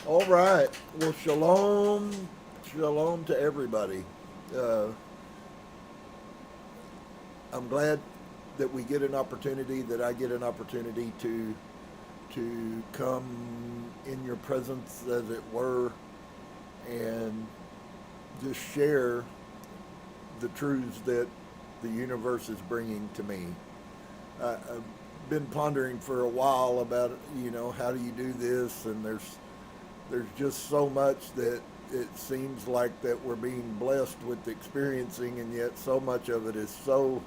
All right. Well, shalom, shalom to everybody. Uh, I'm glad that we get an opportunity, that I get an opportunity to come in your presence, as it were, and just share the truths that the universe is bringing to me. I've been pondering for a while about, how do you do this, and there's just so much that it seems like that we're being blessed with experiencing, and yet so much of it is so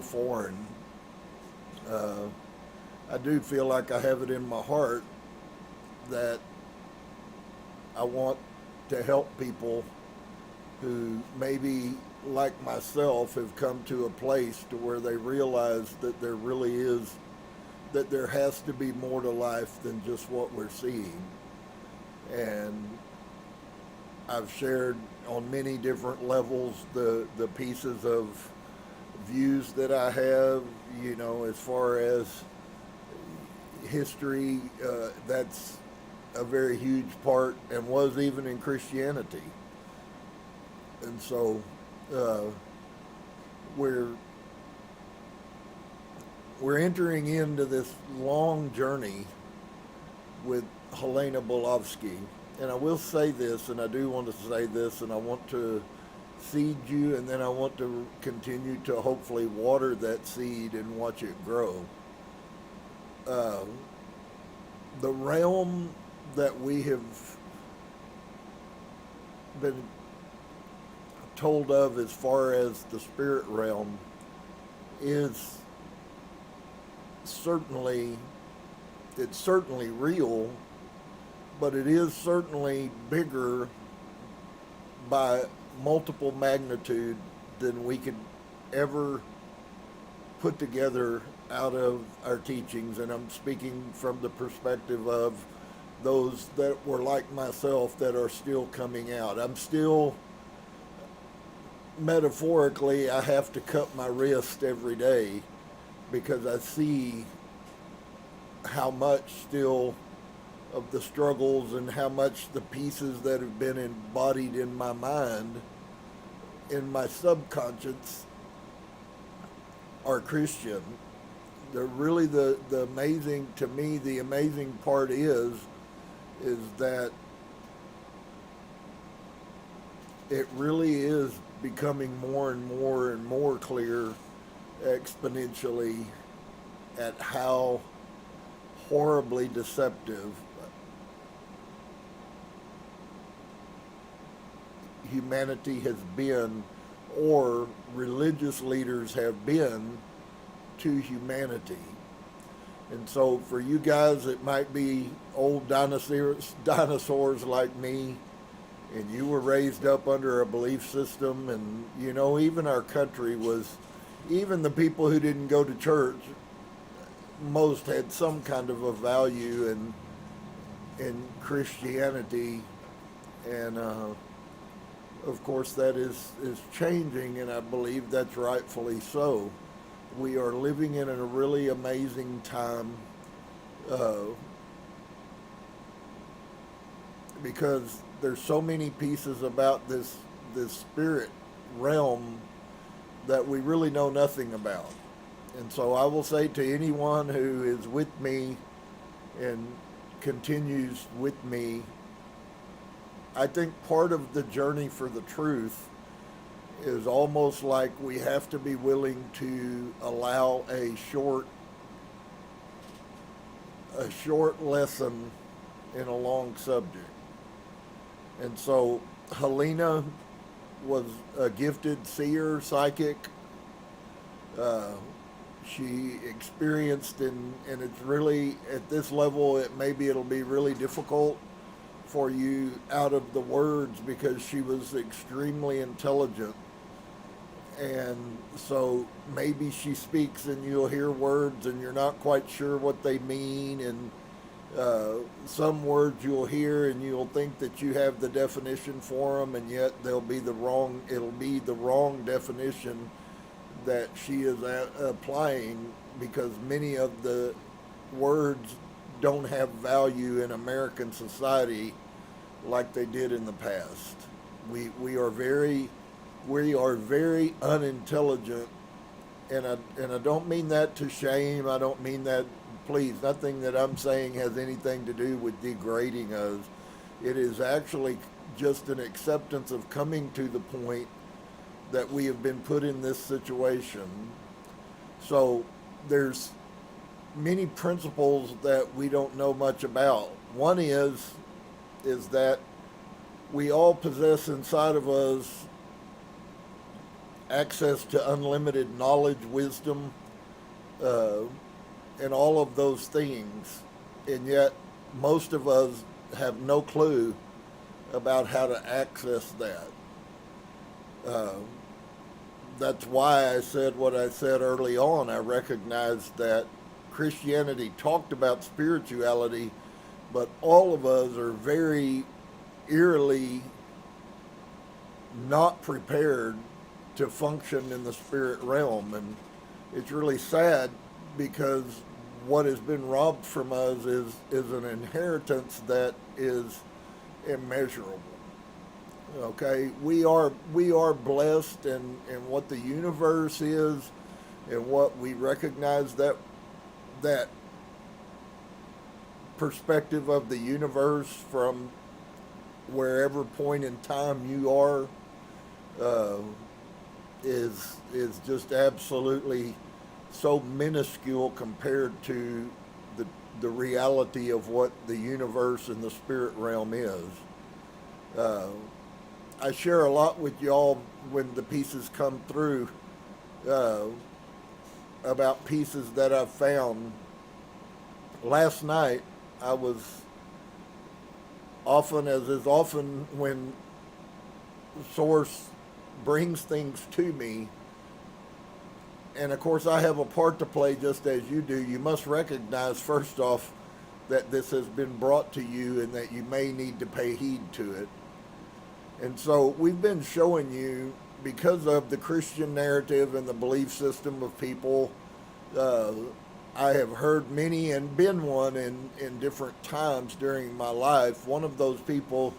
foreign. Uh, I do feel like I have it in my heart that I want to help people who maybe, like myself, have come to a place to where they realize that there really is, that there has to be more to life than just what we're seeing. And I've shared on many different levels the pieces of views that I have, as far as history. That's a very huge part, and was even in Christianity. And so uh, we're we're entering into this long journey with Helena Blavatsky. And I will say this, and I do want to say this, and I want to seed you, and then I want to continue to hopefully water that seed and watch it grow. Uh, the realm that we have been told of as far as the spirit realm is certainly, it's certainly real, but it is certainly bigger by multiple magnitude than we could ever put together out of our teachings. And I'm speaking from the perspective of those that were like myself that are still coming out. I'm still, metaphorically, I have to cut my wrist every day because I see how much still of the struggles and how much the pieces that have been embodied in my mind, in my subconscious, are Christian. They're really the amazing, to me, the amazing part is that it really is becoming more and more and more clear exponentially at how horribly deceptive humanity has been, or religious leaders have been, to humanity. And so for you guys, it might be old dinosaurs like me, and you were raised up under a belief system, and even our country was, even the people who didn't go to church, most had some kind of a value in Christianity. And of course that is changing, and I believe that's rightfully so. We are living in a really amazing time, uh, because there's so many pieces about this spirit realm that we really know nothing about. And so I will say to anyone who is with me and continues with me, I think part of the journey for the truth is almost like we have to be willing to allow a short lesson in a long subject. And so Helena was a gifted seer, psychic. Uh, she experienced, and it's really, at this level, maybe it'll be really difficult for you out of the words, because she was extremely intelligent. And so maybe she speaks and you'll hear words and you're not quite sure what they mean, and some words you'll hear and you'll think that you have the definition for them, and yet it'll be the wrong definition that she is applying, because many of the words don't have value in American society like they did in the past. We are very unintelligent, and I don't mean that to shame. I don't mean that. Please, nothing that I'm saying has anything to do with degrading us. It is actually just an acceptance of coming to the point that we have been put in this situation. So there's many principles that we don't know much about. One is that we all possess inside of us access to unlimited knowledge, wisdom, and all of those things, and yet most of us have no clue about how to access that. That's why I said what I said early on. I recognized that Christianity talked about spirituality, but all of us are very eerily not prepared to function in the spirit realm, and it's really sad because what has been robbed from us is an inheritance that is immeasurable. Okay, we are blessed in what the universe is, and what we recognize that perspective of the universe from wherever point in time you are is just absolutely so minuscule compared to the reality of what the universe and the spirit realm is. I share a lot with y'all when the pieces come through about pieces that I've found. Last night, I was often, as is often when Source brings things to me, and of course I have a part to play just as you do. You must recognize first off that this has been brought to you and that you may need to pay heed to it. And so we've been showing you, because of the Christian narrative and the belief system of people, I have heard many and been one in different times during my life. One of those people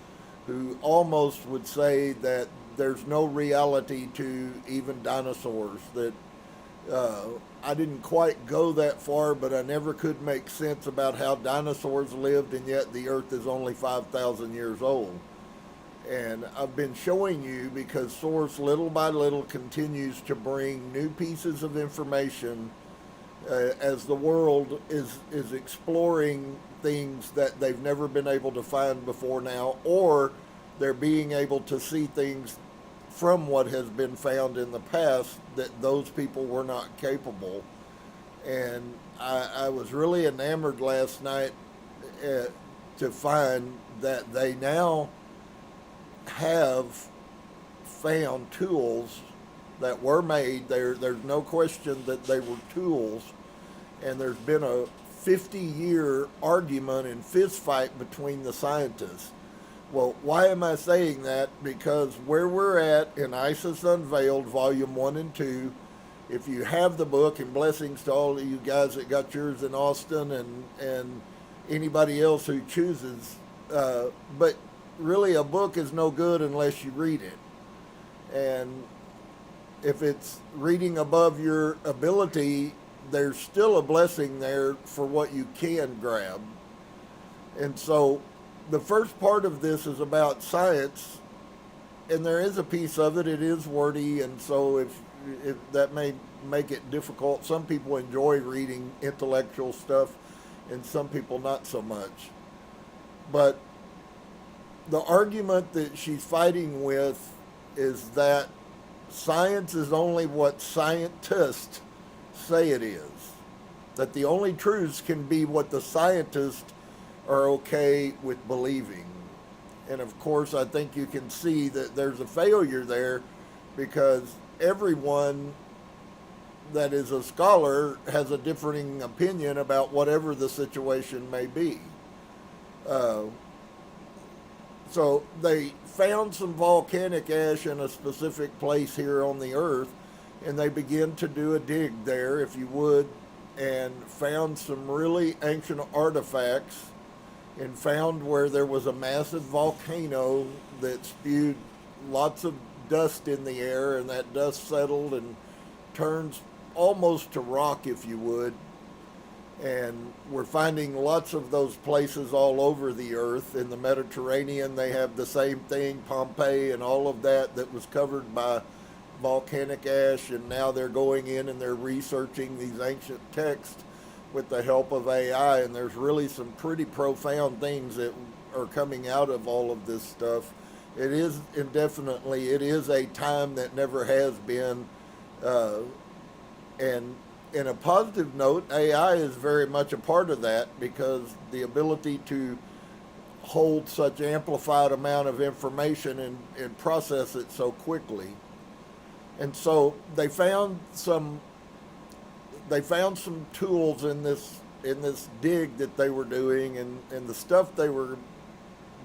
who almost would say that there's no reality to even dinosaurs, that I didn't quite go that far, but I never could make sense about how dinosaurs lived, and yet the earth is only 5,000 years old. And I've been showing you, because Source little by little continues to bring new pieces of information as the world is exploring things that they've never been able to find before now, or they're being able to see things from what has been found in the past that those people were not capable. And I was really enamored last night to find that they now have found tools that were made. There's no question that they were tools, and there's been a 50-year argument and fist fight between the scientists. Well, why am I saying that? Because where we're at in ISIS Unveiled, Volume 1 and 2, if you have the book, and blessings to all of you guys that got yours in Austin, and anybody else who chooses, but really a book is no good unless you read it. And if it's reading above your ability, there's still a blessing there for what you can grab. And so the first part of this is about science, and there is a piece of it. It is wordy, and so if that may make it difficult. Some people enjoy reading intellectual stuff, and some people not so much. But the argument that she's fighting with is that science is only what scientists say it is. That the only truths can be what the scientists are okay with believing. And of course, I think you can see that there's a failure there, because everyone that is a scholar has a differing opinion about whatever the situation may be. So they found some volcanic ash in a specific place here on the earth, and they begin to do a dig there, if you would, and found some really ancient artifacts, and found where there was a massive volcano that spewed lots of dust in the air, and that dust settled and turns almost to rock, if you would. And we're finding lots of those places all over the earth. In the Mediterranean, they have the same thing, Pompeii and all of that was covered by volcanic ash, and now they're going in and they're researching these ancient texts with the help of AI, and there's really some pretty profound things that are coming out of all of this stuff. It is indefinitely, it is a time that never has been, and in a positive note, AI is very much a part of that, because the ability to hold such amplified amount of information and process it so quickly. And so they found some tools in this dig that they were doing, and the stuff they were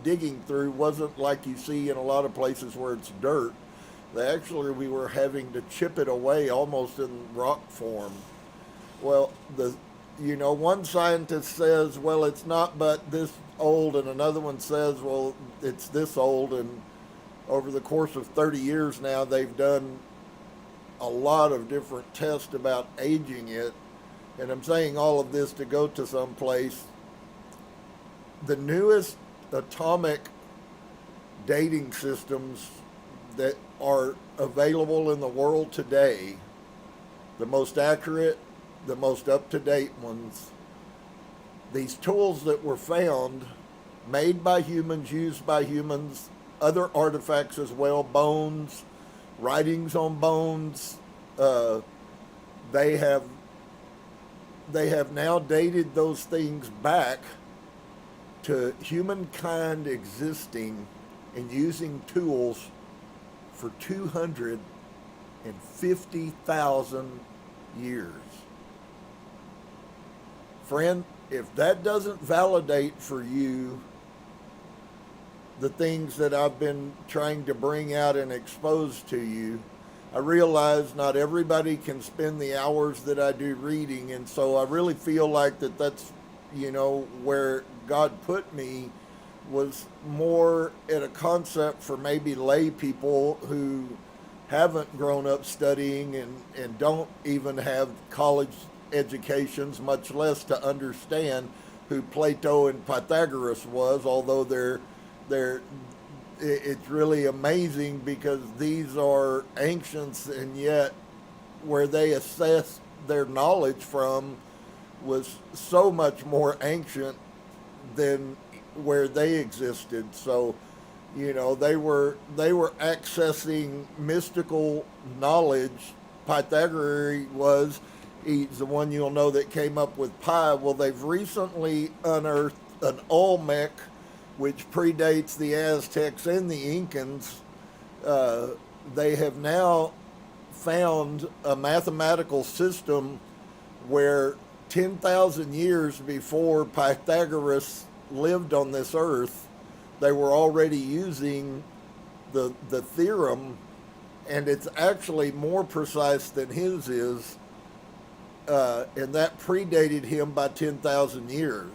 digging through wasn't like you see in a lot of places where it's dirt. We were having to chip it away almost in rock form. Well, one scientist says, well, it's not but this old, and another one says, well, it's this old, and over the course of 30 years now, they've done a lot of different tests about aging it. And I'm saying all of this to go to some place. The newest atomic dating systems that are available in the world today, the most accurate, the most up-to-date ones, these tools that were found, made by humans, used by humans, other artifacts as well, bones, writings on bones, they have now dated those things back to humankind existing and using tools for 250,000 years. Friend, if that doesn't validate for you the things that I've been trying to bring out and expose to you, I realize not everybody can spend the hours that I do reading, and so I really feel like that's, where God put me was more at a concept for maybe lay people who haven't grown up studying and don't even have college educations, much less to understand who Plato and Pythagoras was, although it's really amazing because these are ancients, and yet where they assessed their knowledge from was so much more ancient than where they existed. So, they were accessing mystical knowledge. Pythagoras he's the one you'll know that came up with pi. Well, they've recently unearthed an Olmec, which predates the Aztecs and the Incans. They have now found a mathematical system where 10,000 years before Pythagoras lived on this earth, they were already using the theorem, and it's actually more precise than his is, and that predated him by 10,000 years.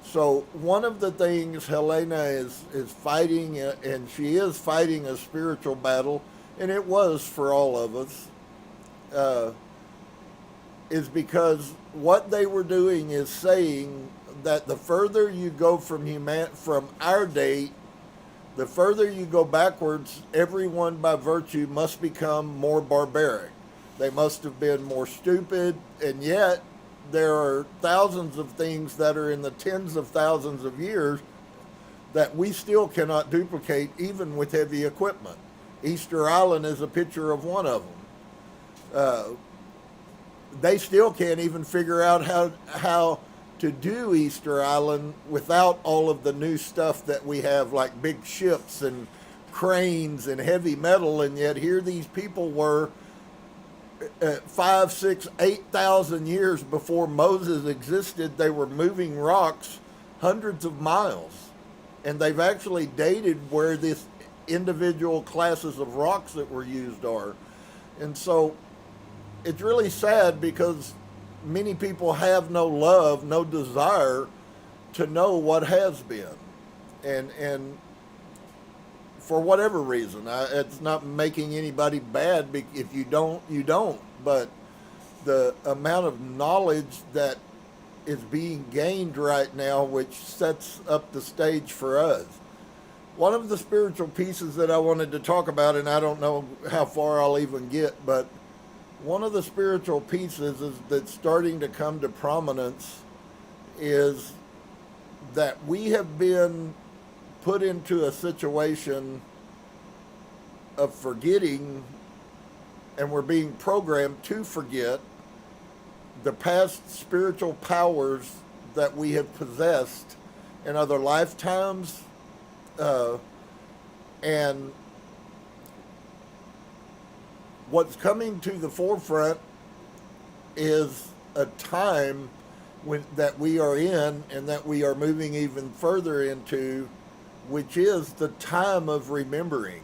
So one of the things Helena is fighting, and she is fighting a spiritual battle, and it was for all of us, is because what they were doing is saying that the further you go from our date, the further you go backwards, everyone by virtue must become more barbaric. They must have been more stupid, and yet there are thousands of things that are in the tens of thousands of years that we still cannot duplicate, even with heavy equipment. Easter Island is a picture of one of them. They still can't even figure out how to do Easter Island without all of the new stuff that we have, like big ships and cranes and heavy metal, and yet here these people were 5, 6, 8,000 years before Moses existed. They were moving rocks hundreds of miles, and they've actually dated where this individual classes of rocks that were used are. And so it's really sad because many people have no love, no desire to know what has been. And for whatever reason, it's not making anybody bad. If you don't, you don't. But the amount of knowledge that is being gained right now, which sets up the stage for us. One of the spiritual pieces that I wanted to talk about, and I don't know how far I'll even get, but one of the spiritual pieces that's starting to come to prominence is that we have been put into a situation of forgetting, and we're being programmed to forget the past spiritual powers that we have possessed in other lifetimes. And what's coming to the forefront is a time that we are in, and that we are moving even further into, which is the time of remembering.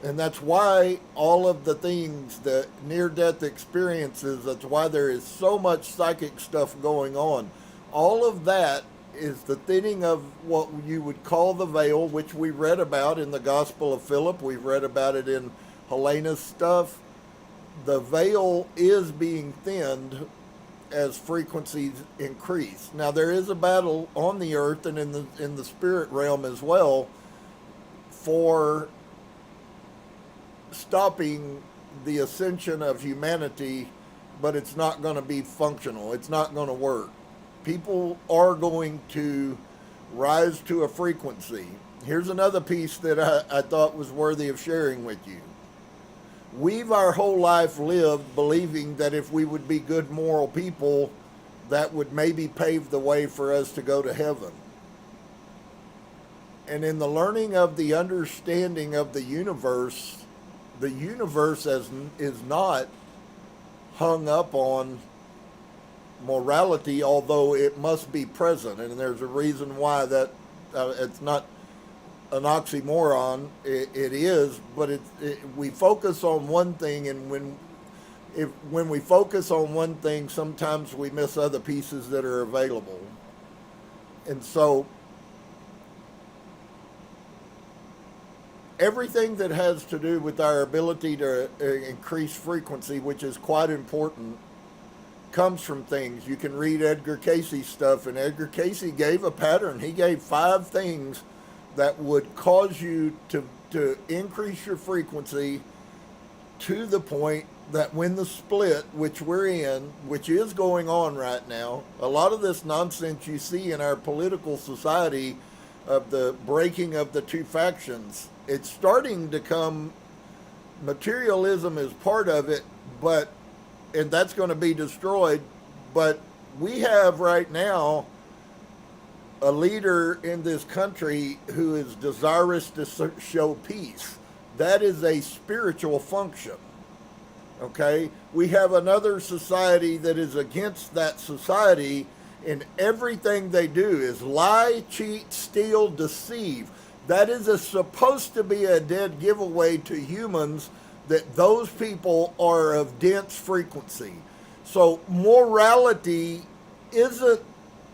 And that's why all of the things, the near-death experiences, that's why there is so much psychic stuff going on. All of that is the thinning of what you would call the veil, which we read about in the Gospel of Philip. We've read about it in Helena's stuff. The veil is being thinned as frequencies increase. Now, there is a battle on the earth and in the spirit realm as well for stopping the ascension of humanity, but it's not going to be functional. It's not going to work. People are going to rise to a frequency. Here's another piece that I thought was worthy of sharing with you. We've our whole life lived believing that if we would be good moral people, that would maybe pave the way for us to go to heaven. And in the learning of the understanding of the universe is not hung up on morality, although it must be present, and there's a reason why that it's not an oxymoron. It is, but we focus on one thing, and when we focus on one thing, sometimes we miss other pieces that are available. And so everything that has to do with our ability to increase frequency, which is quite important, comes from things. You can read Edgar Cayce's stuff, and Edgar Cayce gave a pattern. He gave 5 things that would cause you to increase your frequency to the point that when the split, which we're in, which is going on right now, a lot of this nonsense you see in our political society of the breaking of the two factions, it's starting to come. Materialism is part of it, and that's going to be destroyed. But we have right now a leader in this country who is desirous to show peace. That is a spiritual function. Okay? We have another society that is against that society, and everything they do is lie, cheat, steal, deceive. That is supposed to be a dead giveaway to humans that those people are of dense frequency. So morality isn't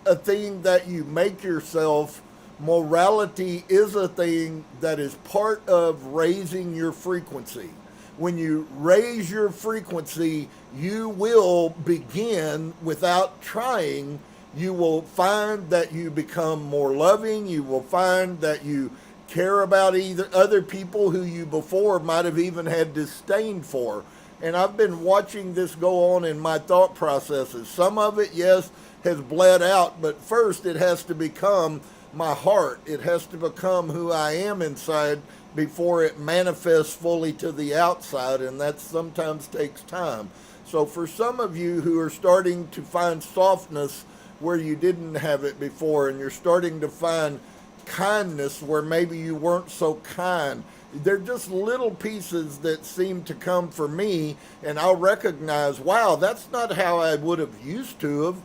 a thing that you make yourself. Morality is a thing that is part of raising your frequency. When you raise your frequency, you will begin without trying. You will find that you become more loving. You will find that you care about either other people who you before might have even had disdain for. And I've been watching this go on in my thought processes. Some of it, yes, has bled out, but first it has to become my heart. It has to become who I am inside before it manifests fully to the outside, and that sometimes takes time. So for some of you who are starting to find softness where you didn't have it before, and you're starting to find kindness where maybe you weren't so kind, they're just little pieces that seem to come for me, and I'll recognize, wow, that's not how I would have used to have.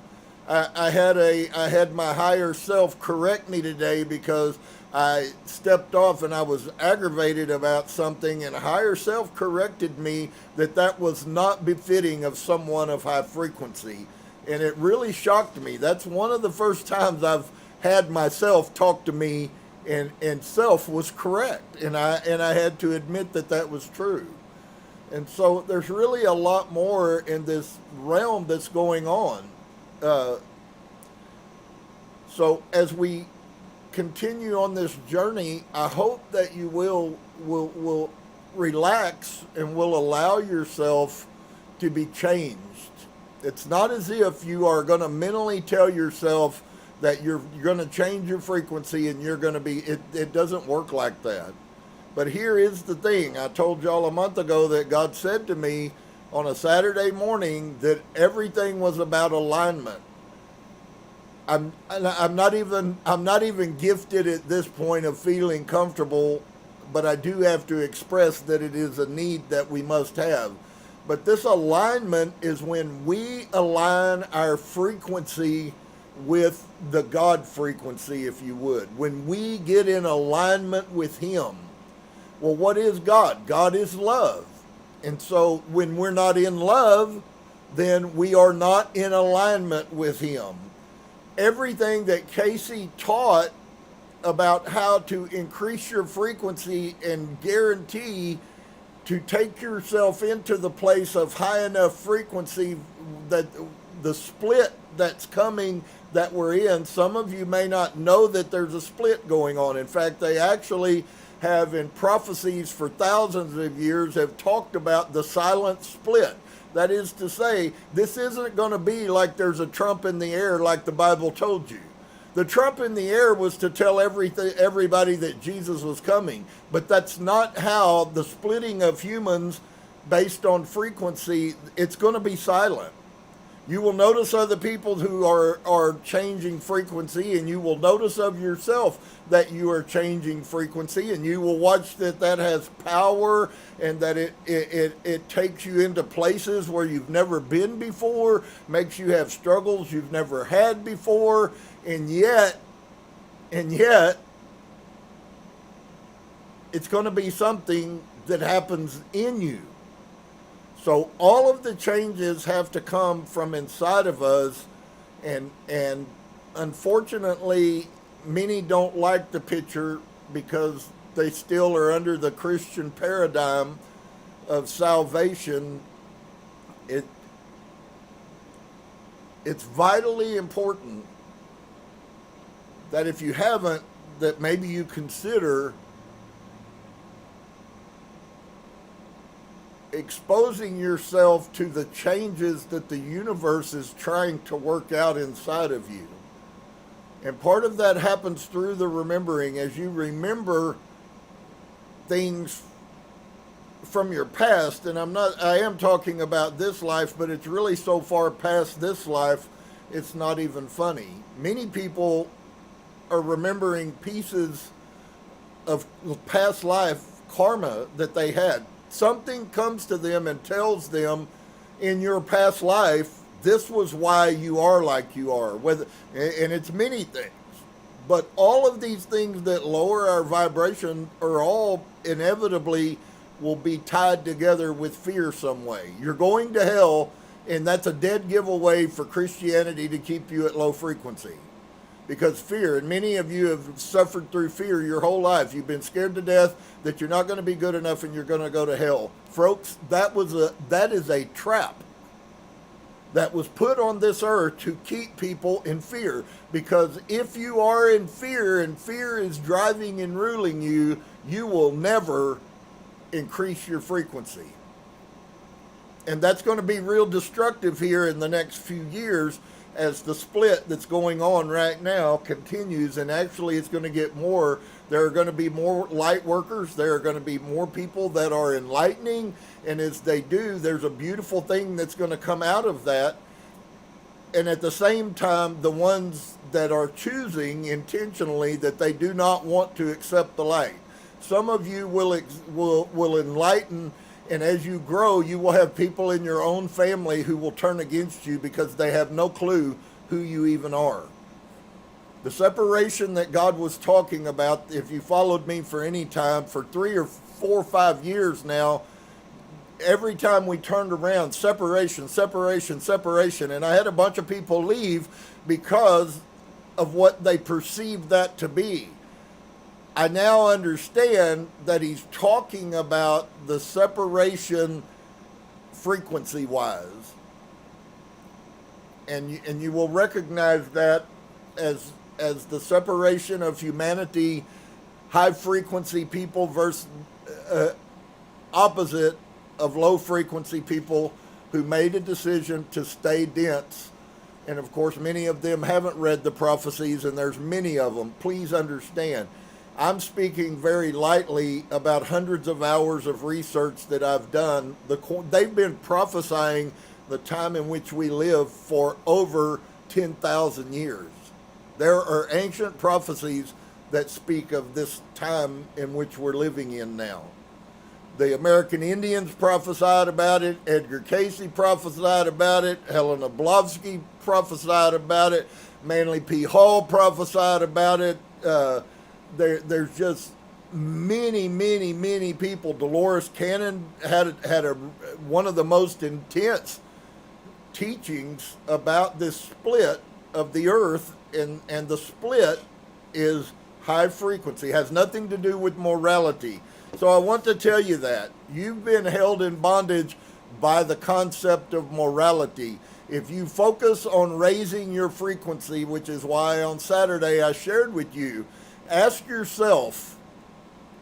I had my higher self correct me today because I stepped off and I was aggravated about something, and higher self corrected me that was not befitting of someone of high frequency. And it really shocked me. That's one of the first times I've had myself talk to me, and self was correct. And I had to admit that was true. And so there's really a lot more in this realm that's going on. So as we continue on this journey, I hope that you will relax and will allow yourself to be changed. It's not as if you are going to mentally tell yourself that you're going to change your frequency and you're going to be, it doesn't work like that. But here is the thing. I told y'all a month ago that God said to me on a Saturday morning that everything was about alignment. I'm not even gifted at this point of feeling comfortable, but I do have to express that it is a need that we must have. But this alignment is when we align our frequency with the God frequency, if you would. When we get in alignment with Him. Well, what is God? God is love. And so when we're not in love, then we are not in alignment with Him. Everything that Casey taught about how to increase your frequency and guarantee to take yourself into the place of high enough frequency that the split that's coming that we're in, some of you may not know that there's a split going on. In fact, they actually have in prophecies for thousands of years have talked about the silent split. That is to say, this isn't going to be like there's a trump in the air like the Bible told you. The trump in the air was to tell everybody that Jesus was coming. But that's not how the splitting of humans based on frequency, it's going to be silent. You will notice other people who are changing frequency, and you will notice of yourself that you are changing frequency, and you will watch that has power, and that it takes you into places where you've never been before, makes you have struggles you've never had before, and yet it's going to be something that happens in you. So all of the changes have to come from inside of us, and unfortunately, many don't like the picture because they still are under the Christian paradigm of salvation. It's vitally important that if you haven't, that maybe you consider exposing yourself to the changes that the universe is trying to work out inside of you. And part of that happens through the remembering. As you remember things from your past, and I am talking about this life, but it's really so far past this life, it's not even funny. Many people are remembering pieces of past life karma that they had. Something comes to them and tells them in your past life, this was why you are like you are. And it's many things. But all of these things that lower our vibration are all inevitably will be tied together with fear some way. You're going to hell, and that's a dead giveaway for Christianity to keep you at low frequency. Because fear, and many of you have suffered through fear your whole life. You've been scared to death that you're not going to be good enough and you're going to go to hell. Folks, that is a trap that was put on this earth to keep people in fear. Because if you are in fear and fear is driving and ruling you, you will never increase your frequency. And that's going to be real destructive here in the next few years as the split that's going on right now continues, and actually it's going to get more. There are going to be more light workers. There are going to be more people that are enlightening, and as they do, there's a beautiful thing that's going to come out of that. And at the same time, the ones that are choosing intentionally that they do not want to accept the light. Some of you will enlighten, and as you grow, you will have people in your own family who will turn against you because they have no clue who you even are. The separation that God was talking about, if you followed me for any time, for 3 or 4 or 5 years now, every time we turned around, separation, separation, separation. And I had a bunch of people leave because of what they perceived that to be. I now understand that he's talking about the separation frequency-wise. And you will recognize that as the separation of humanity, high-frequency people versus opposite of low-frequency people who made a decision to stay dense. And, of course, many of them haven't read the prophecies, and there's many of them. Please understand. I'm speaking very lightly about hundreds of hours of research that I've done. They've been prophesying the time in which we live for over 10,000 years. There are ancient prophecies that speak of this time in which we're living in now. The American Indians prophesied about it. Edgar Casey prophesied about it. Helena Blavatsky prophesied about it. Manly P. Hall prophesied about it. There's just many, many, many people. Dolores Cannon had one of the most intense teachings about this split of the earth, and the split is high frequency. It has nothing to do with morality. So I want to tell you that you've been held in bondage by the concept of morality. If you focus on raising your frequency, which is why on Saturday I shared with you, ask yourself,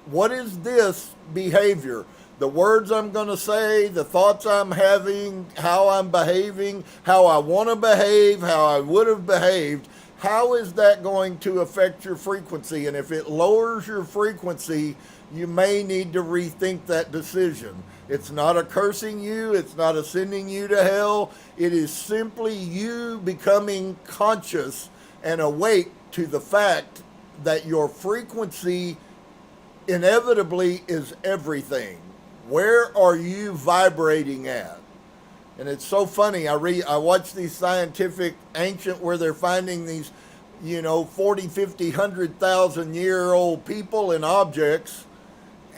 what is this behavior? The words I'm going to say, the thoughts I'm having, how I'm behaving, how I want to behave, how I would have behaved, how is that going to affect your frequency? And if it lowers your frequency, you may need to rethink that decision. It's not a cursing you. It's not a sending you to hell. It is simply you becoming conscious and awake to the fact that your frequency inevitably is everything. Where are you vibrating at? And it's so funny. I watch these scientific ancient where they're finding these, 40, 50, 100,000 year old people and objects,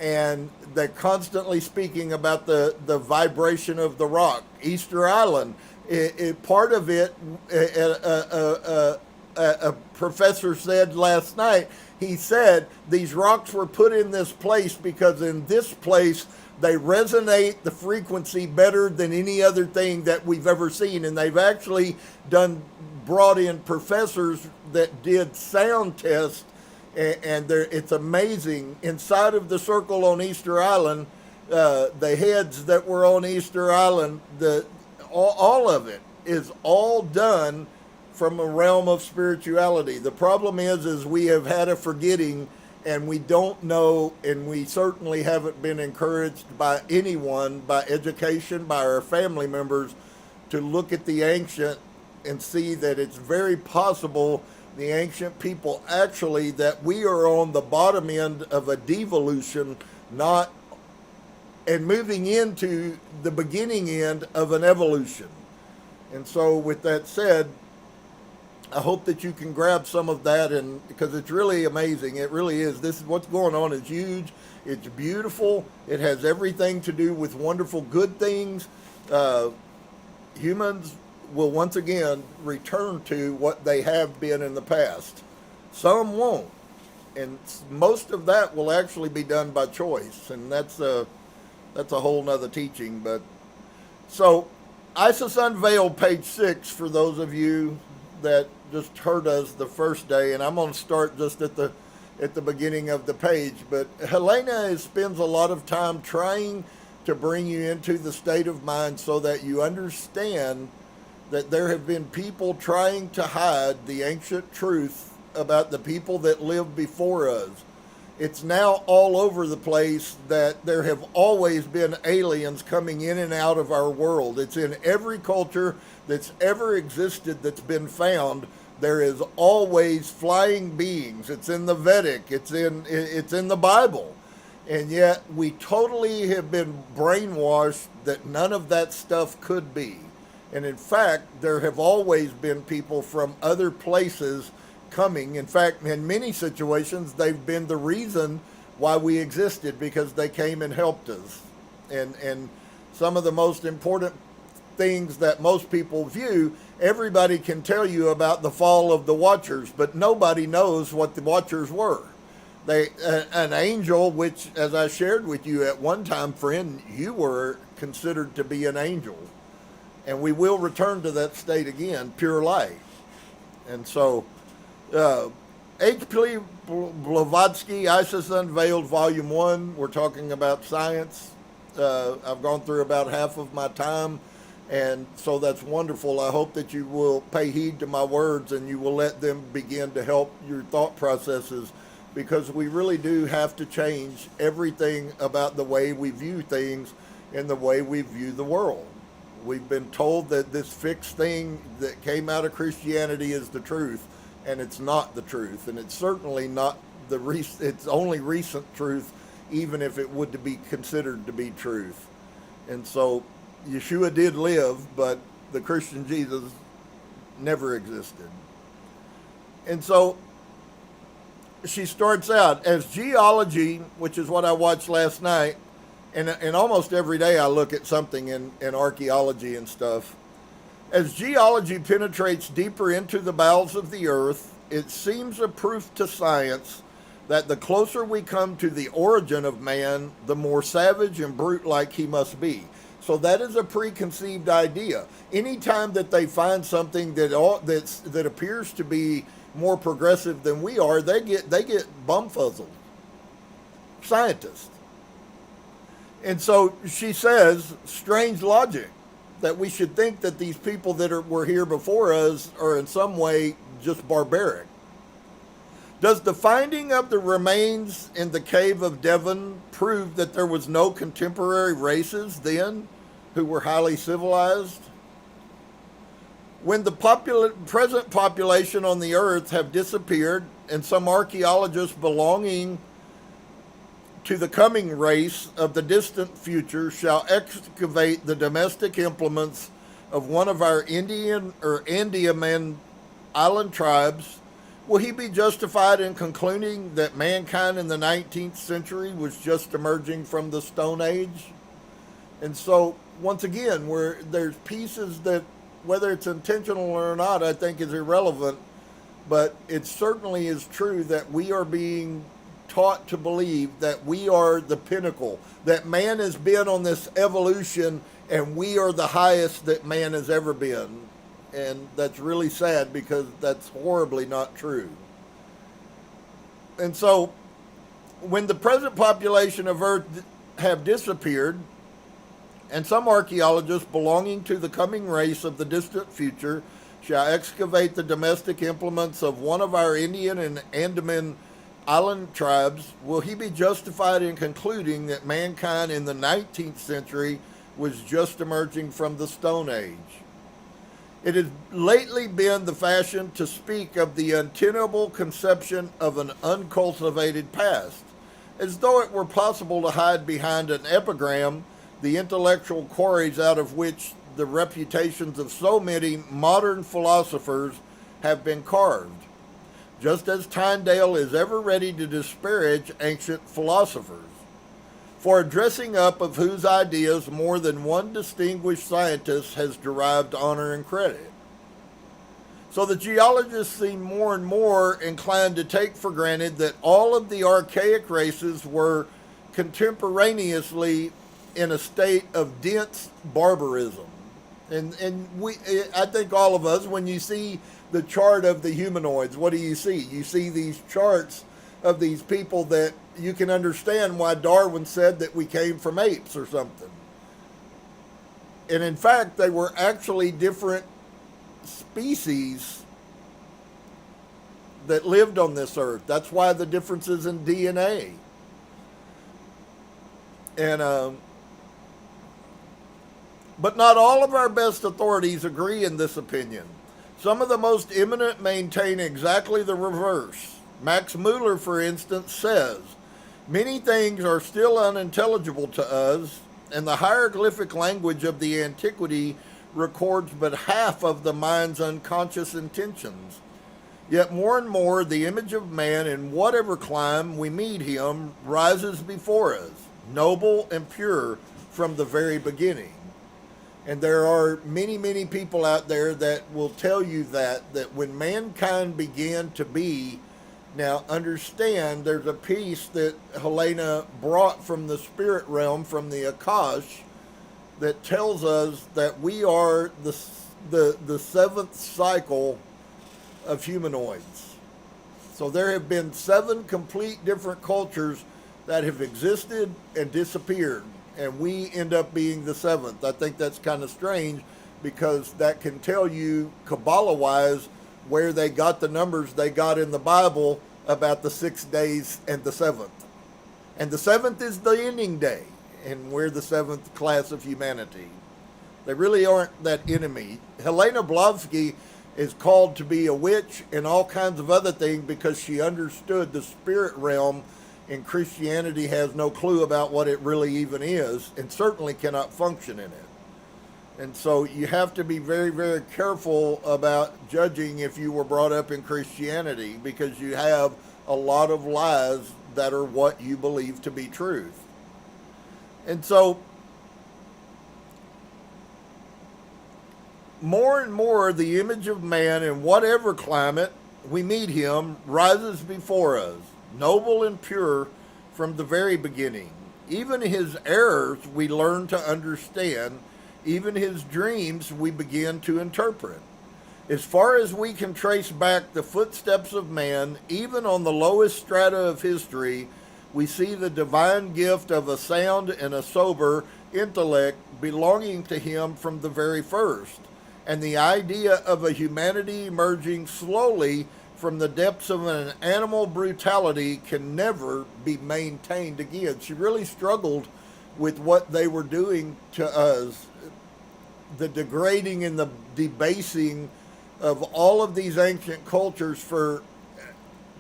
and they're constantly speaking about the vibration of the rock. Easter Island, part of it, a professor said last night, he said these rocks were put in this place because in this place they resonate the frequency better than any other thing that we've ever seen. And they've actually brought in professors that did sound tests, and it's amazing. Inside of the circle on Easter Island, the heads that were on Easter Island, all of it is all done from a realm of spirituality. The problem is we have had a forgetting, and we don't know, and we certainly haven't been encouraged by anyone, by education, by our family members, to look at the ancient and see that it's very possible the ancient people actually, that we are on the bottom end of a devolution, and moving into the beginning end of an evolution. And so with that said, I hope that you can grab some of that, and because it's really amazing. It really is. This is what's going on is huge. It's beautiful. It has everything to do with wonderful good things. Humans will once again return to what they have been in the past. Some won't. And most of that will actually be done by choice. And that's a whole nother teaching. But so ISIS Unveiled, page 6, for those of you that just heard us the first day, and I'm going to start just at the beginning of the page. But Helena spends a lot of time trying to bring you into the state of mind so that you understand that there have been people trying to hide the ancient truth about the people that lived before us. It's now all over the place that there have always been aliens coming in and out of our world. It's in every culture that's ever existed that's been found. There is always flying beings. It's in the Vedic. It's in the Bible. And yet we totally have been brainwashed that none of that stuff could be. And in fact, there have always been people from other places coming. In fact, in many situations, they've been the reason why we existed, because they came and helped us. And some of the most important things that most people view, everybody can tell you about the fall of the Watchers, but nobody knows what the Watchers were. An angel, which, as I shared with you at one time, friend, you were considered to be an angel. And we will return to that state again, pure light. And so, H.P. Blavatsky, Isis Unveiled, Volume 1, we're talking about science. I've gone through about half of my time, and so that's wonderful. I hope that you will pay heed to my words and you will let them begin to help your thought processes, because we really do have to change everything about the way we view things and the way we view the world. We've been told that this fixed thing that came out of Christianity is the truth, and it's not the truth, and it's certainly not it's only recent truth, even if it would be considered to be truth. And so Yeshua did live, but the Christian Jesus never existed. And so she starts out as geology, which is what I watched last night, and almost every day I look at something in archaeology and stuff. As geology penetrates deeper into the bowels of the earth, it seems a proof to science that the closer we come to the origin of man, the more savage and brute-like he must be. So that is a preconceived idea. Anytime that they find something that appears to be more progressive than we are, they get bumfuzzled. Scientists. And so she says, strange logic, that we should think that these people that were here before us are in some way just barbaric. Does the finding of the remains in the cave of Devon prove that there was no contemporary races then who were highly civilized? When the present population on the earth have disappeared, and some archaeologists belonging to the coming race of the distant future shall excavate the domestic implements of one of our Indian or Andaman island tribes, will he be justified in concluding that mankind in the 19th century was just emerging from the Stone Age? And so, once again, where there's pieces that, whether it's intentional or not, I think is irrelevant, but it certainly is true that we are being taught to believe that we are the pinnacle, that man has been on this evolution and we are the highest that man has ever been. And that's really sad, because that's horribly not true. And so when the present population of Earth have disappeared, and some archaeologists belonging to the coming race of the distant future shall excavate the domestic implements of one of our Indian and Andaman island tribes, will he be justified in concluding that mankind in the 19th century was just emerging from the Stone Age? It has lately been the fashion to speak of the untenable conception of an uncultivated past, as though it were possible to hide behind an epigram the intellectual quarries out of which the reputations of so many modern philosophers have been carved, just as Tyndale is ever ready to disparage ancient philosophers, for a dressing up of whose ideas more than one distinguished scientist has derived honor and credit. So the geologists seem more and more inclined to take for granted that all of the archaic races were contemporaneously in a state of dense barbarism. And I think all of us, when you see the chart of the humanoids, what do you see? You see these charts of these people that you can understand why Darwin said that we came from apes or something. And in fact, they were actually different species that lived on this earth. That's why the differences in DNA. And but not all of our best authorities agree in this opinion. Some of the most eminent maintain exactly the reverse. Max Muller, for instance, says, many things are still unintelligible to us, and the hieroglyphic language of the antiquity records but half of the mind's unconscious intentions. Yet more and more the image of man in whatever clime we meet him rises before us, noble and pure from the very beginning. And there are many, many people out there that will tell you that when mankind began to be, now understand there's a piece that Helena brought from the spirit realm, from the Akash, that tells us that we are the seventh cycle of humanoids. So there have been 7 complete different cultures that have existed and disappeared, and we end up being the 7th. I think that's kind of strange, because that can tell you Kabbalah-wise where they got the numbers they got in the Bible about the 6 days and the 7th. And the 7th is the ending day, and we're the 7th class of humanity. They really aren't that enemy. Helena Blavatsky is called to be a witch and all kinds of other things because she understood the spirit realm, and Christianity has no clue about what it really even is, and certainly cannot function in it. And so you have to be very, very careful about judging if you were brought up in Christianity, because you have a lot of lies that are what you believe to be truth. And so more and more the image of man in whatever climate we meet him rises before us, noble and pure from the very beginning. Even his errors we learn to understand, even his dreams we begin to interpret. As far as we can trace back the footsteps of man, even on the lowest strata of history, we see the divine gift of a sound and a sober intellect belonging to him from the very first, and the idea of a humanity emerging slowly from the depths of an animal brutality can never be maintained again. She really struggled with what they were doing to us, the degrading and the debasing of all of these ancient cultures for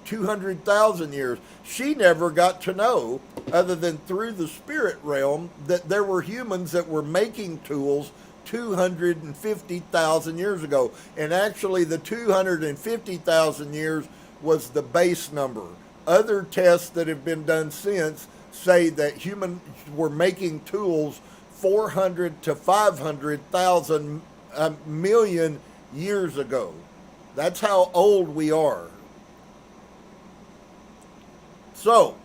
200,000 years. She never got to know, other than through the spirit realm, that there were humans that were making tools 250,000 years ago. And actually the 250,000 years was the base number. Other tests that have been done since say that humans were making tools 400 to 500,000 million years ago. That's how old we are. So,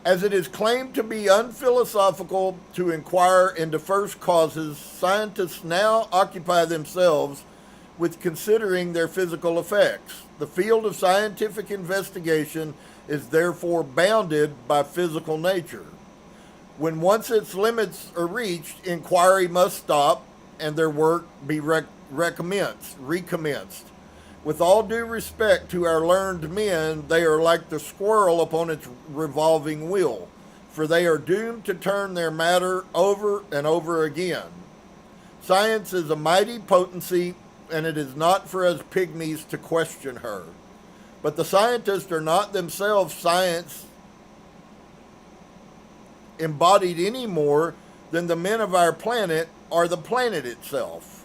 as it is claimed to be unphilosophical to inquire into first causes, scientists now occupy themselves with considering their physical effects. The field of scientific investigation is therefore bounded by physical nature. When once its limits are reached, inquiry must stop and their work be recommenced. With all due respect to our learned men, they are like the squirrel upon its revolving wheel, for they are doomed to turn their matter over and over again. Science is a mighty potency, and it is not for us pygmies to question her. But the scientists are not themselves science embodied any more than the men of our planet are the planet itself.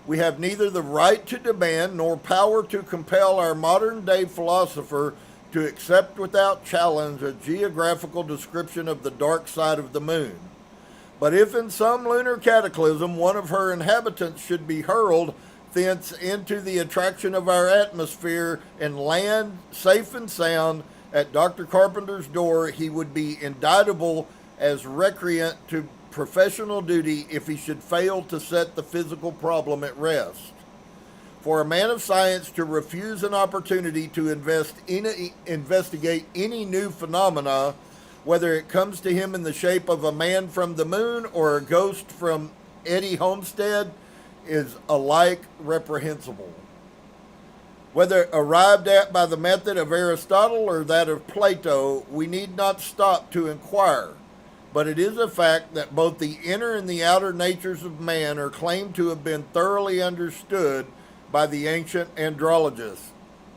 We have neither the right to demand nor power to compel our modern-day philosopher to accept without challenge a geographical description of the dark side of the moon. But if in some lunar cataclysm one of her inhabitants should be hurled thence into the attraction of our atmosphere and land safe and sound at Dr. Carpenter's door, he would be indictable as recreant to professional duty if he should fail to set the physical problem at rest. For a man of science to refuse an opportunity to investigate any new phenomena, whether it comes to him in the shape of a man from the moon or a ghost from Eddie Homestead, is alike reprehensible. Whether arrived at by the method of Aristotle or that of Plato, we need not stop to inquire. But it is a fact that both the inner and the outer natures of man are claimed to have been thoroughly understood by the ancient andrologists.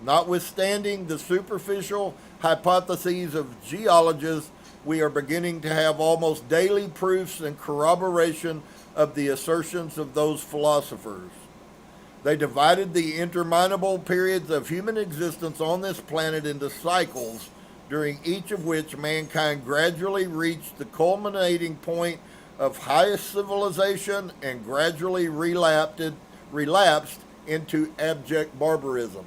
Notwithstanding the superficial hypotheses of geologists, we are beginning to have almost daily proofs and corroboration of the assertions of those philosophers. They divided the interminable periods of human existence on this planet into cycles, during each of which mankind gradually reached the culminating point of highest civilization and gradually relapsed into abject barbarism.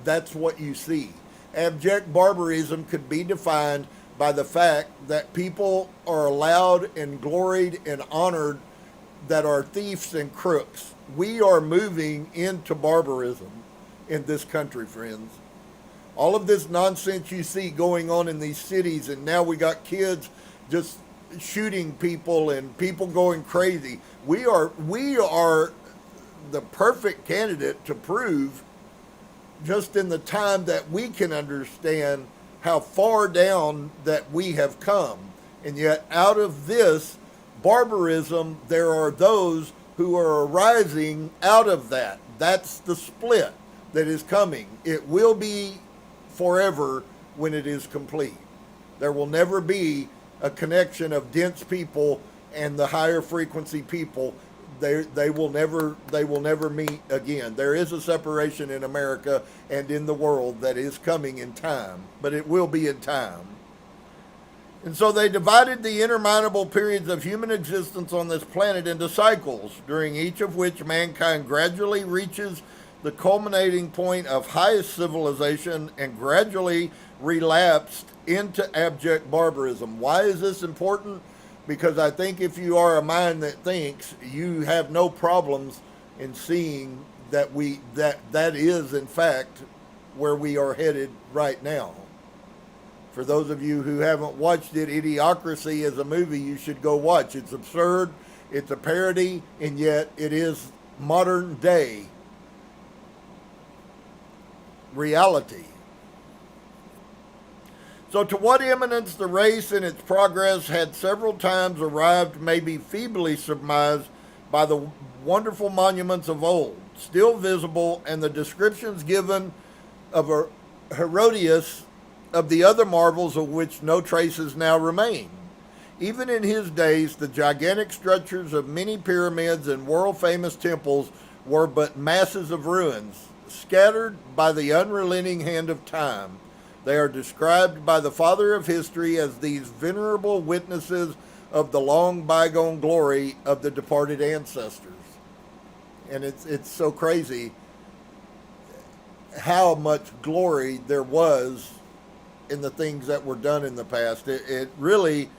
That's what you see. Abject barbarism could be defined by the fact that people are allowed and gloried and honored that are thieves and crooks. We are moving into barbarism in this country, friends. All of this nonsense you see going on in these cities, and now we got kids just shooting people and people going crazy. We are the perfect candidate to prove, just in the time that we can understand, how far down that we have come. And yet out of this barbarism, there are those who are arising out of that. That's the split that is coming. It will be forever when it is complete. There will never be a connection of dense people and the higher frequency people. They will never meet again. There is a separation in America and in the world that is coming in time, but it will be in time. And so they divided the interminable periods of human existence on this planet into cycles, during each of which mankind gradually reaches the culminating point of highest civilization and gradually relapsed into abject barbarism. Why is this important? Because I think if you are a mind that thinks, you have no problems in seeing that that is in fact where we are headed right now. For those of you who haven't watched it, Idiocracy is a movie you should go watch. It's absurd, it's a parody, and yet it is modern day reality. So to what eminence the race in its progress had several times arrived may be feebly surmised by the wonderful monuments of old, still visible, and the descriptions given of Herodotus of the other marvels of which no traces now remain. Even in his days, the gigantic structures of many pyramids and world-famous temples were but masses of ruins, scattered by the unrelenting hand of time. They are described by the father of history as these venerable witnesses of the long bygone glory of the departed ancestors. And it's so crazy how much glory there was in the things that were done in the past. It really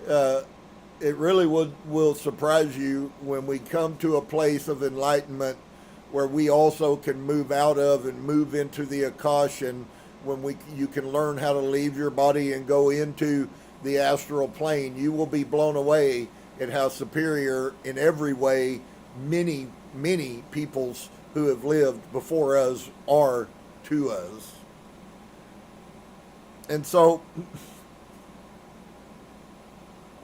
will surprise you when we come to a place of enlightenment where we also can move out of and move into the Akash, and when you can learn how to leave your body and go into the astral plane. You will be blown away at how superior in every way many peoples who have lived before us are to us. And so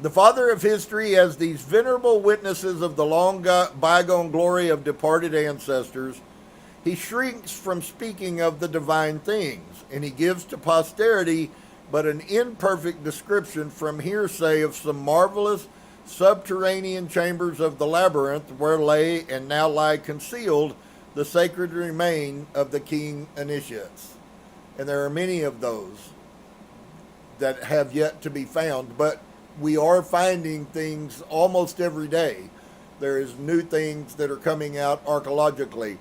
the father of history, as these venerable witnesses of the long bygone glory of departed ancestors, he shrinks from speaking of the divine things, and he gives to posterity but an imperfect description from hearsay of some marvelous subterranean chambers of the labyrinth where lay and now lie concealed the sacred remain of the king initiates. And there are many of those that have yet to be found, but we are finding things almost every day. There is new things that are coming out archaeologically.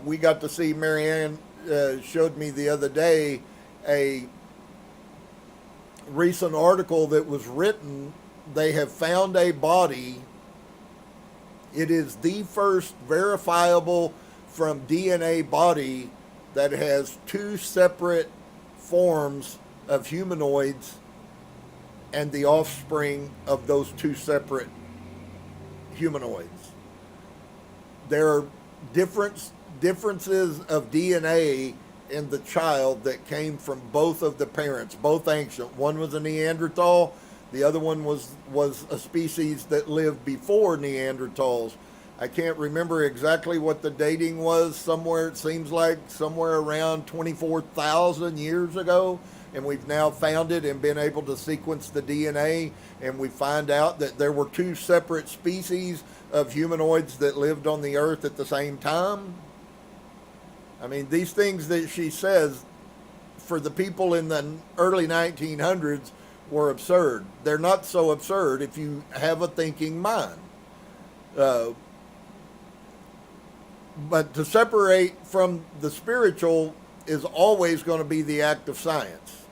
We got to see, Marianne showed me the other day a recent article that was written. They have found a body. It is the first verifiable from DNA body that has two separate forms of humanoids and the offspring of those two separate humanoids. There are differences of DNA in the child that came from both of the parents, both ancient. One was a Neanderthal, the other one was a species that lived before Neanderthals. I can't remember exactly what the dating was. Somewhere, it seems like somewhere around 24,000 years ago. and we've now found it and been able to sequence the DNA, and we find out that there were two separate species of humanoids that lived on the earth at the same time. I mean, these things that she says for the people in the early 1900s were absurd. They're not so absurd if you have a thinking mind. But to separate from the spiritual is always going to be the act of science.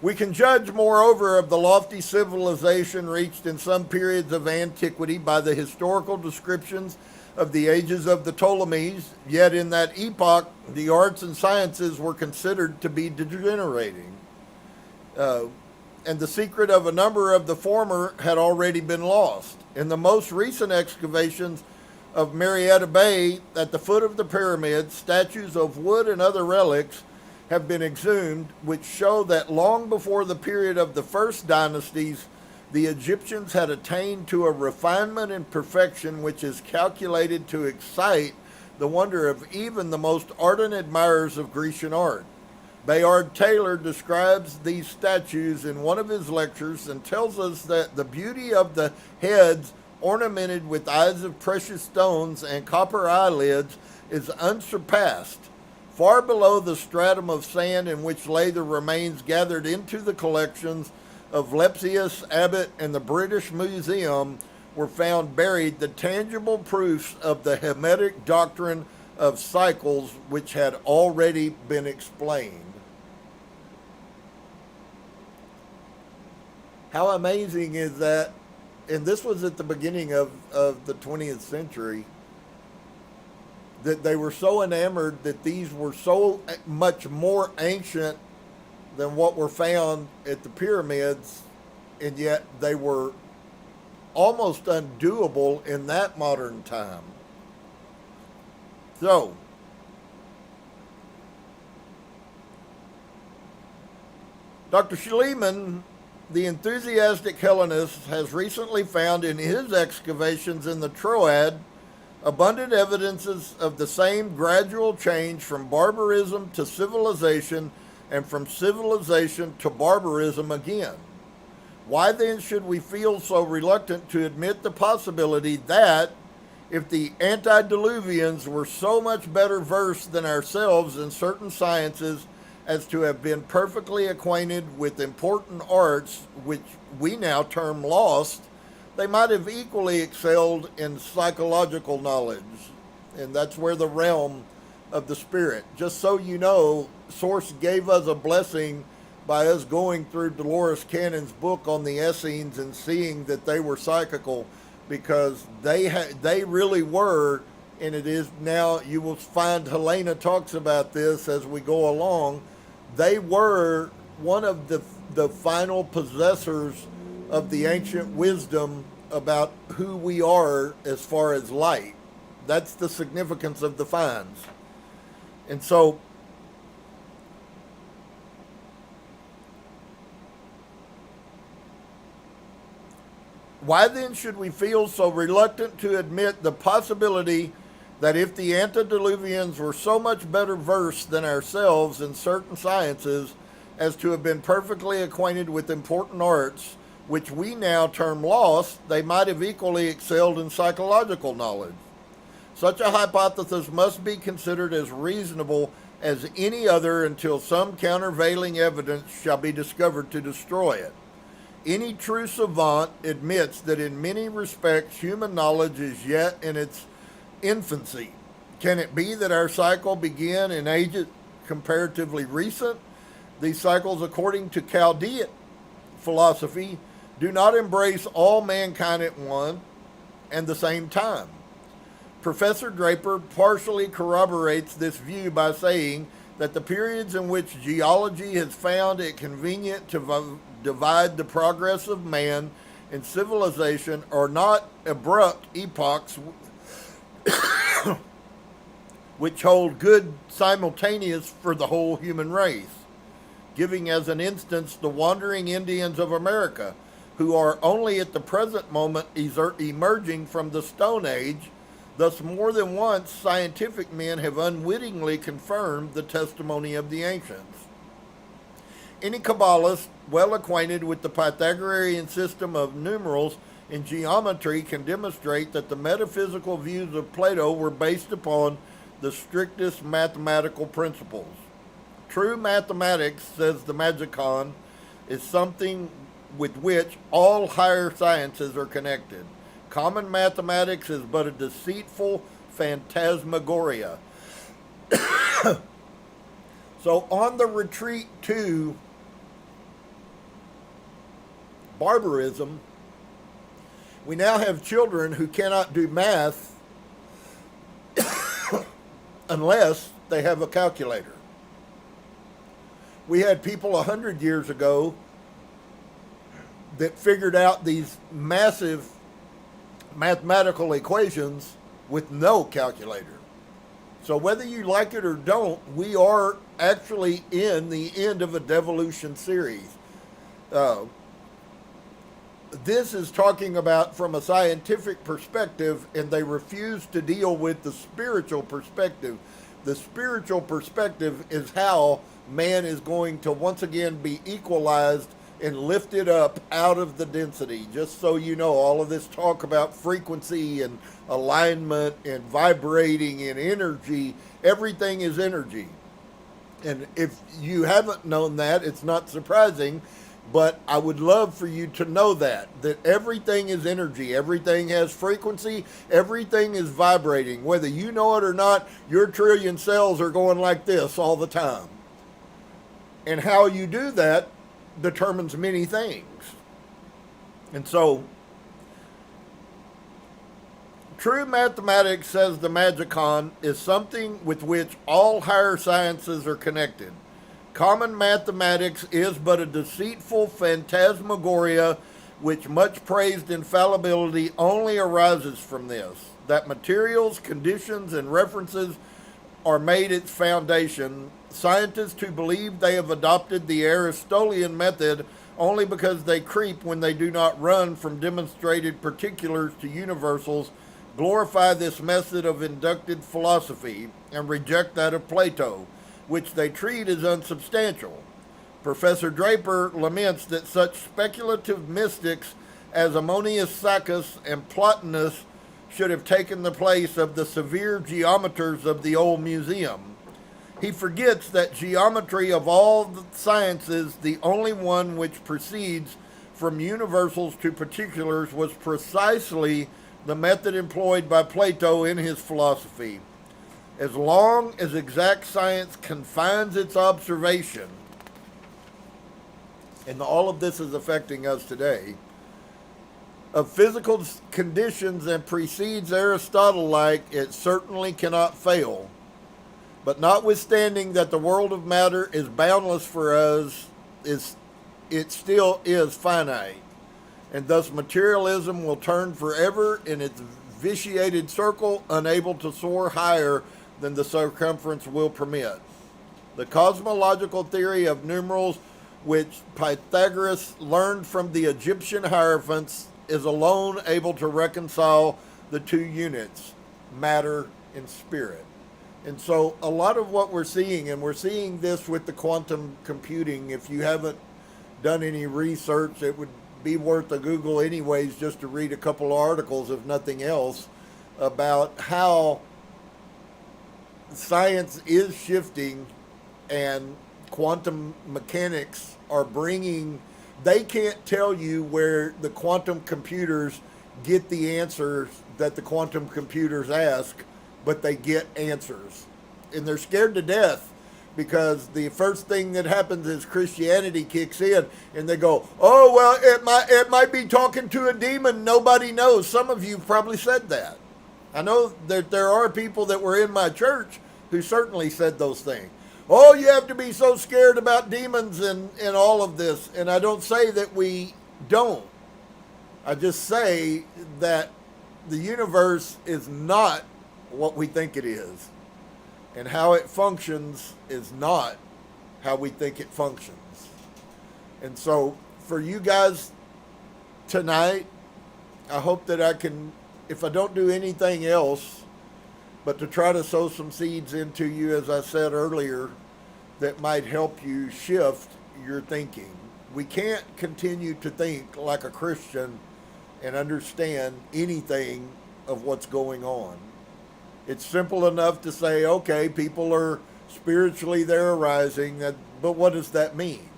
We can judge, moreover, of the lofty civilization reached in some periods of antiquity by the historical descriptions of the ages of the Ptolemies, yet in that epoch the arts and sciences were considered to be degenerating. And the secret of a number of the former had already been lost. In the most recent excavations of Marietta Bay, at the foot of the pyramid, statues of wood and other relics have been exhumed, which show that long before the period of the first dynasties, the Egyptians had attained to a refinement and perfection which is calculated to excite the wonder of even the most ardent admirers of Grecian art. Bayard Taylor describes these statues in one of his lectures and tells us that the beauty of the heads ornamented with eyes of precious stones and copper eyelids is unsurpassed. Far below the stratum of sand in which lay the remains gathered into the collections of Lepsius, Abbott, and the British Museum were found buried the tangible proofs of the Hermetic doctrine of cycles which had already been explained. How amazing is that? And this was at the beginning of the 20th century, that they were so enamored that these were so much more ancient than what were found at the pyramids, and yet they were almost undoable in that modern time. So, Dr. Schliemann, the enthusiastic Hellenist, has recently found in his excavations in the Troad abundant evidences of the same gradual change from barbarism to civilization and from civilization to barbarism again. Why then should we feel so reluctant to admit the possibility that, if the antediluvians were so much better versed than ourselves in certain sciences as to have been perfectly acquainted with important arts which we now term lost, they might have equally excelled in psychological knowledge? And that's where the realm of the spirit. Just so you know, Source gave us a blessing by us going through Dolores Cannon's book on the Essenes and seeing that they were psychical, because they really were, and it is now, you will find Helena talks about this as we go along, they were one of the final possessors of the ancient wisdom about who we are as far as light. That's the significance of the finds. And so, why then should we feel so reluctant to admit the possibility that if the antediluvians were so much better versed than ourselves in certain sciences as to have been perfectly acquainted with important arts, which we now term lost, they might have equally excelled in psychological knowledge? Such a hypothesis must be considered as reasonable as any other until some countervailing evidence shall be discovered to destroy it. Any true savant admits that in many respects human knowledge is yet in its infancy. Can it be that our cycle began in ages comparatively recent? These cycles, according to Chaldean philosophy, do not embrace all mankind at one and the same time. Professor Draper partially corroborates this view by saying that the periods in which geology has found it convenient to divide the progress of man and civilization are not abrupt epochs which hold good simultaneous for the whole human race, giving as an instance the wandering Indians of America, who are only at the present moment emerging from the Stone Age. Thus, more than once, scientific men have unwittingly confirmed the testimony of the ancients. Any Kabbalist well acquainted with the Pythagorean system of numerals in geometry can demonstrate that the metaphysical views of Plato were based upon the strictest mathematical principles. True mathematics, says the Magicon, is something with which all higher sciences are connected. Common mathematics is but a deceitful phantasmagoria. So on the retreat to barbarism, we now have children who cannot do math unless they have a calculator. We had people 100 years ago that figured out these massive mathematical equations with no calculator. So whether you like it or don't, we are actually in the end of a devolution series. This is talking about from a scientific perspective, and they refuse to deal with the spiritual perspective. The spiritual perspective is how man is going to once again be equalized and lifted up out of the density. Just so you know, all of this talk about frequency and alignment and vibrating and energy, everything is energy. And if you haven't known that, it's not surprising, but I would love for you to know that everything is energy, everything has frequency, everything is vibrating. Whether you know it or not, your trillion cells are going like this all the time. And how you do that determines many things. And so, true mathematics, says the Magicon, is something with which all higher sciences are connected. Common mathematics is but a deceitful phantasmagoria which much praised infallibility only arises from this, that materials, conditions, and references are made its foundation. Scientists who believe they have adopted the Aristotelian method only because they creep when they do not run from demonstrated particulars to universals glorify this method of inductive philosophy and reject that of Plato, which they treat as unsubstantial. Professor Draper laments that such speculative mystics as Ammonius Saccas and Plotinus should have taken the place of the severe geometers of the old museum. He forgets that geometry of all the sciences, the only one which proceeds from universals to particulars, was precisely the method employed by Plato in his philosophy. As long as exact science confines its observation, and all of this is affecting us today, of physical conditions and precedes Aristotle-like, it certainly cannot fail. But notwithstanding that the world of matter is boundless for us, it still is finite. And thus materialism will turn forever in its vitiated circle, unable to soar higher than the circumference will permit. The cosmological theory of numerals, which Pythagoras learned from the Egyptian hierophants, is alone able to reconcile the two units, matter and spirit. And so a lot of what we're seeing, and we're seeing this with the quantum computing, if you haven't done any research, it would be worth a Google anyways, just to read a couple of articles, if nothing else, about how science is shifting and quantum mechanics are bringing, they can't tell you where the quantum computers get the answers that the quantum computers ask, but they get answers. And they're scared to death because the first thing that happens is Christianity kicks in and they go, oh, well, it might be talking to a demon. Nobody knows. Some of you probably said that. I know that there are people that were in my church who certainly said those things. Oh, you have to be so scared about demons and all of this. And I don't say that we don't. I just say that the universe is not what we think it is. And how it functions is not how we think it functions. And so for you guys tonight, I hope that I can, if I don't do anything else, but to try to sow some seeds into you, as I said earlier, that might help you shift your thinking. We can't continue to think like a Christian and understand anything of what's going on. It's simple enough to say, okay, people are spiritually they're arising, but what does that mean?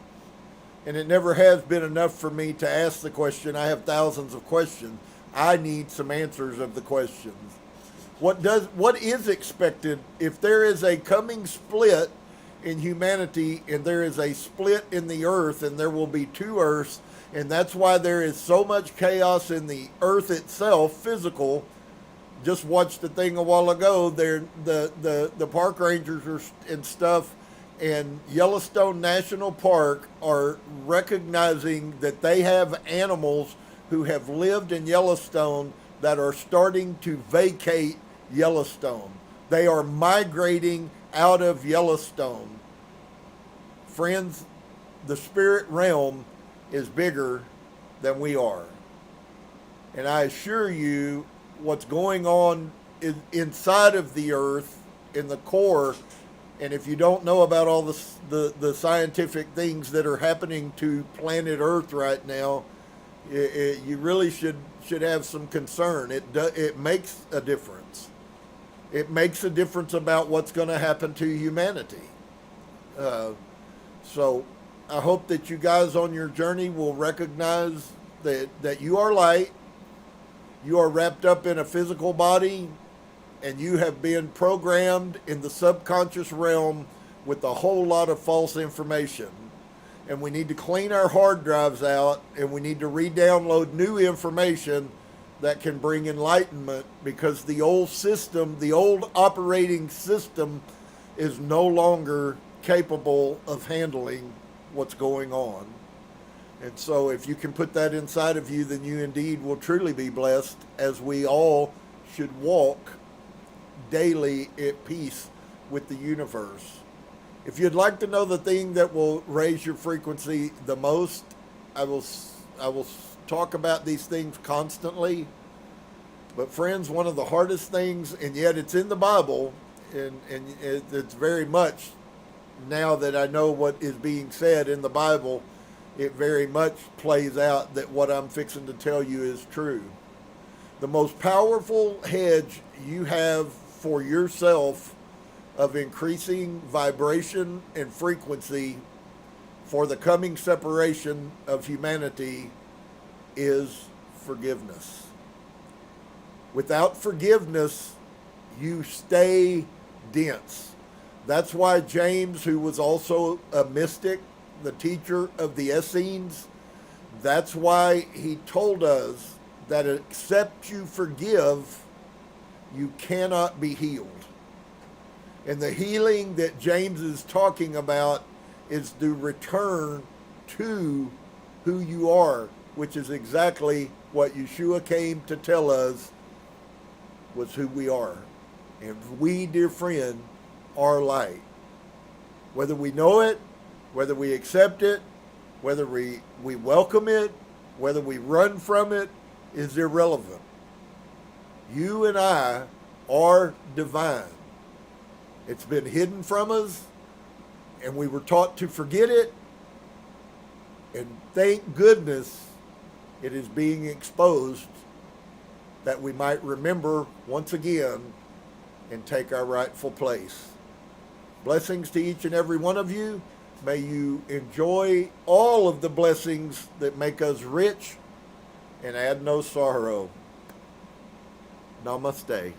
And it never has been enough for me to ask the question. I have thousands of questions. I need some answers of the questions. What is expected if there is a coming split in humanity and there is a split in the earth and there will be two earths, and that's why there is so much chaos in the earth itself, physical. Just watched the thing a while ago. There, the park rangers and stuff and Yellowstone National Park are recognizing that they have animals who have lived in Yellowstone that are starting to vacate Yellowstone. They are migrating out of Yellowstone. Friends, the spirit realm is bigger than we are. And I assure you, what's going on inside of the earth, in the core, and if you don't know about all the scientific things that are happening to planet Earth right now, you really should have some concern. It makes a difference. It makes a difference about what's going to happen to humanity. So I hope that you guys on your journey will recognize that you are light, you are wrapped up in a physical body, and you have been programmed in the subconscious realm with a whole lot of false information. And we need to clean our hard drives out, and we need to re-download new information that can bring enlightenment, because the old system, the old operating system, is no longer capable of handling what's going on. And so if you can put that inside of you, then you indeed will truly be blessed, as we all should walk daily at peace with the universe. If you'd like to know the thing that will raise your frequency the most, I will talk about these things constantly. But friends, one of the hardest things, and yet it's in the Bible, and it's very much, now that I know what is being said in the Bible, it very much plays out that what I'm fixing to tell you is true. The most powerful hedge you have for yourself of increasing vibration and frequency for the coming separation of humanity is forgiveness. Without forgiveness, you stay dense. That's why James, who was also a mystic, the teacher of the Essenes, that's why he told us that except you forgive, you cannot be healed. And the healing that James is talking about is the return to who you are, which is exactly what Yeshua came to tell us was who we are. And we, dear friend, are light. Whether we know it, whether we accept it, whether we welcome it, whether we run from it, is irrelevant. You and I are divine. It's been hidden from us, and we were taught to forget it, and thank goodness it is being exposed that we might remember once again and take our rightful place. Blessings to each and every one of you. May you enjoy all of the blessings that make us rich and add no sorrow. Namaste.